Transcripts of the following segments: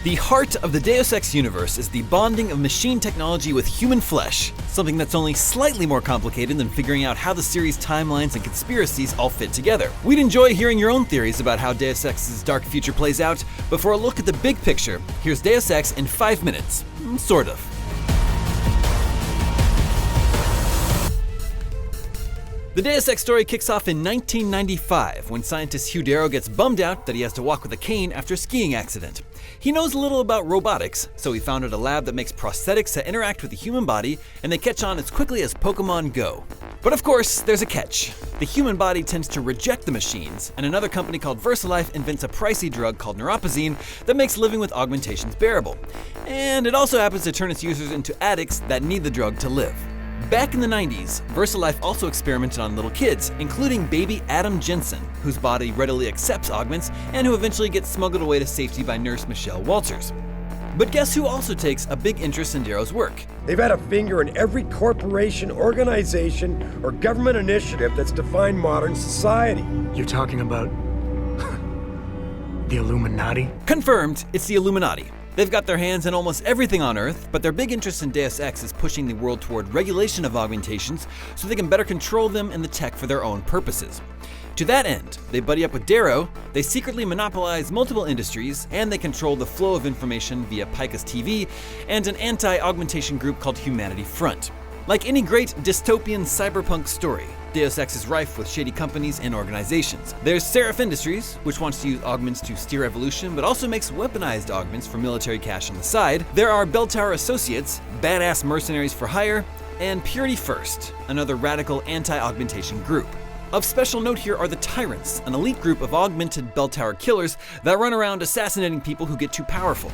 The heart of the Deus Ex universe is the bonding of machine technology with human flesh, something that's only slightly more complicated than figuring out how the series' timelines and conspiracies all fit together. We'd enjoy hearing your own theories about how Deus Ex's dark future plays out, but for a look at the big picture, here's Deus Ex in 5 minutes. Sort of. The Deus Ex story kicks off in 1995 when scientist Hugh Darrow gets bummed out that he has to walk with a cane after a skiing accident. He knows a little about robotics, so he founded a lab that makes prosthetics that interact with the human body, and they catch on as quickly as Pokemon Go. But of course, there's a catch. The human body tends to reject the machines, and another company called VersaLife invents a pricey drug called neuropozyne that makes living with augmentations bearable. And it also happens to turn its users into addicts that need the drug to live. Back in the 90s, VersaLife also experimented on little kids, including baby Adam Jensen, whose body readily accepts augments and who eventually gets smuggled away to safety by nurse Michelle Walters. But guess who also takes a big interest in Darrow's work? They've had a finger in every corporation, organization, or government initiative that's defined modern society. You're talking about the Illuminati? Confirmed, it's the Illuminati. They've got their hands in almost everything on Earth, but their big interest in Deus Ex is pushing the world toward regulation of augmentations so they can better control them and the tech for their own purposes. To that end, they buddy up with Darrow, they secretly monopolize multiple industries, and they control the flow of information via Picus TV and an anti-augmentation group called Humanity Front. Like any great dystopian cyberpunk story, Deus Ex is rife with shady companies and organizations. There's Seraph Industries, which wants to use augments to steer evolution, but also makes weaponized augments for military cash on the side. There are Bell Tower Associates, badass mercenaries for hire, and Purity First, another radical anti-augmentation group. Of special note here are the Tyrants, an elite group of augmented Bell Tower killers that run around assassinating people who get too powerful.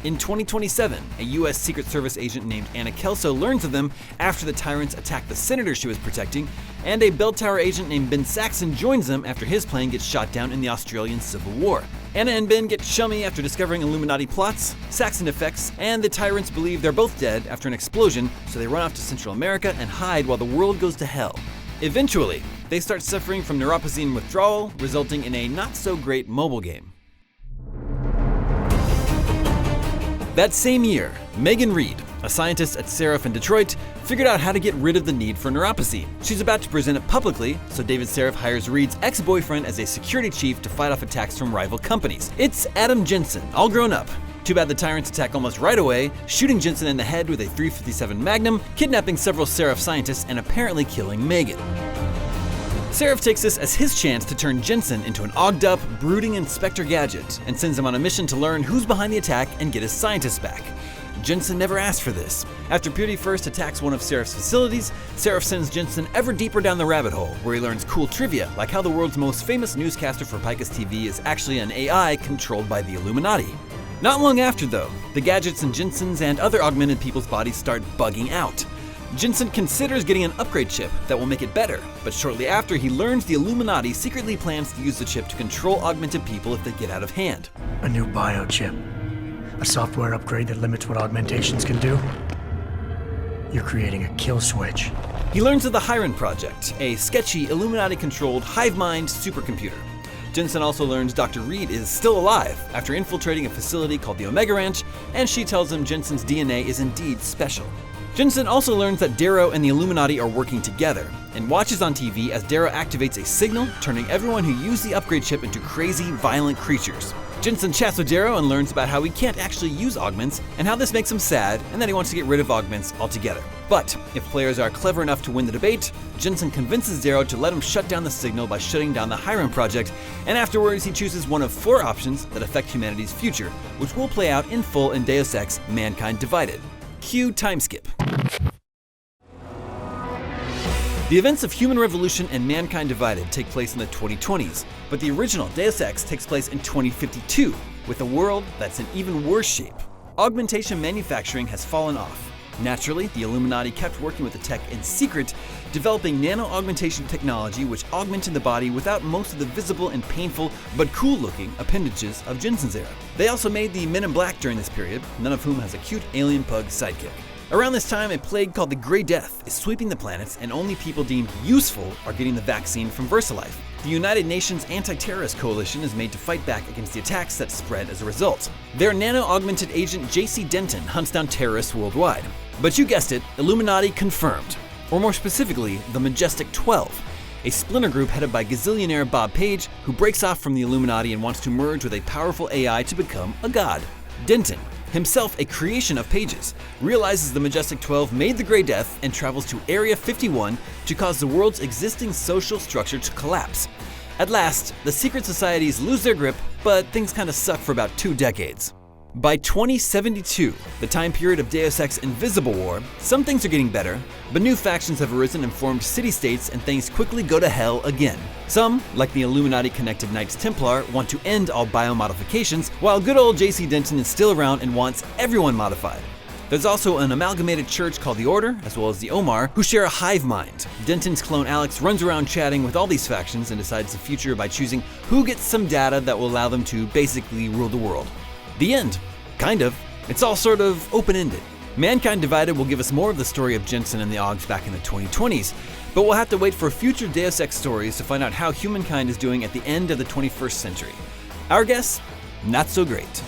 In 2027, a US Secret Service agent named Anna Kelso learns of them after the Tyrants attack the senator she was protecting, and a Bell Tower agent named Ben Saxon joins them after his plane gets shot down in the Australian Civil War. Anna and Ben get chummy after discovering Illuminati plots, Saxon defects, and the Tyrants believe they're both dead after an explosion, so they run off to Central America and hide while the world goes to hell. Eventually, they start suffering from neuropozyne withdrawal, resulting in a not-so-great mobile game. That same year, Megan Reed, a scientist at Seraph in Detroit, figured out how to get rid of the need for neuropozyne. She's about to present it publicly, so David Seraph hires Reed's ex-boyfriend as a security chief to fight off attacks from rival companies. It's Adam Jensen, all grown up. Too bad the Tyrants attack almost right away, shooting Jensen in the head with a .357 Magnum, kidnapping several Seraph scientists, and apparently killing Megan. Seraph takes this as his chance to turn Jensen into an ogged-up, brooding Inspector Gadget and sends him on a mission to learn who's behind the attack and get his scientists back. Jensen never asked for this. After Purity First attacks one of Seraph's facilities, Seraph sends Jensen ever deeper down the rabbit hole, where he learns cool trivia, like how the world's most famous newscaster for Picus TV is actually an AI controlled by the Illuminati. Not long after, though, the Gadgets in Jensen's and other augmented people's bodies start bugging out. Jensen considers getting an upgrade chip that will make it better, but shortly after he learns the Illuminati secretly plans to use the chip to control augmented people if they get out of hand. A new biochip. A software upgrade that limits what augmentations can do. You're creating a kill switch. He learns of the Hiron Project, a sketchy Illuminati-controlled hive mind supercomputer. Jensen also learns Dr. Reed is still alive after infiltrating a facility called the Omega Ranch, and she tells him Jensen's DNA is indeed special. Jensen also learns that Darrow and the Illuminati are working together, and watches on TV as Darrow activates a signal, turning everyone who used the upgrade chip into crazy, violent creatures. Jensen chats with Darrow and learns about how he can't actually use augments, and how this makes him sad, and that he wants to get rid of augments altogether. But if players are clever enough to win the debate, Jensen convinces Darrow to let him shut down the signal by shutting down the Hiron Project, and afterwards he chooses one of 4 options that affect humanity's future, which will play out in full in Deus Ex: Mankind Divided. Cue time skip. The events of Human Revolution and Mankind Divided take place in the 2020s, but the original Deus Ex takes place in 2052, with a world that's in even worse shape. Augmentation manufacturing has fallen off. Naturally, the Illuminati kept working with the tech in secret, developing nano-augmentation technology which augmented the body without most of the visible and painful but cool-looking appendages of Jensen's era. They also made the Men in Black during this period, none of whom has a cute alien pug sidekick. Around this time, a plague called the Grey Death is sweeping the planets, and only people deemed useful are getting the vaccine from VersaLife. the United Nations Anti-Terrorist Coalition is made to fight back against the attacks that spread as a result. Their nano-augmented agent JC Denton hunts down terrorists worldwide. But you guessed it, Illuminati confirmed. Or more specifically, the Majestic 12, a splinter group headed by gazillionaire Bob Page, who breaks off from the Illuminati and wants to merge with a powerful AI to become a god. Denton, himself a creation of Page's, realizes the Majestic 12 made the Grey Death and travels to Area 51 to cause the world's existing social structure to collapse. At last, the secret societies lose their grip, but things kinda suck for about 2 decades. By 2072, the time period of Deus Ex Invisible War, some things are getting better, but new factions have arisen and formed city-states and things quickly go to hell again. Some, like the Illuminati-connected Knights Templar, want to end all biomodifications, while good old JC Denton is still around and wants everyone modified. There's also an amalgamated church called the Order, as well as the Omar, who share a hive mind. Denton's clone Alex runs around chatting with all these factions and decides the future by choosing who gets some data that will allow them to basically rule the world. The end. Kind of. It's all sort of open-ended. Mankind Divided will give us more of the story of Jensen and the Augs back in the 2020s, but we'll have to wait for future Deus Ex stories to find out how humankind is doing at the end of the 21st century. Our guess? Not so great.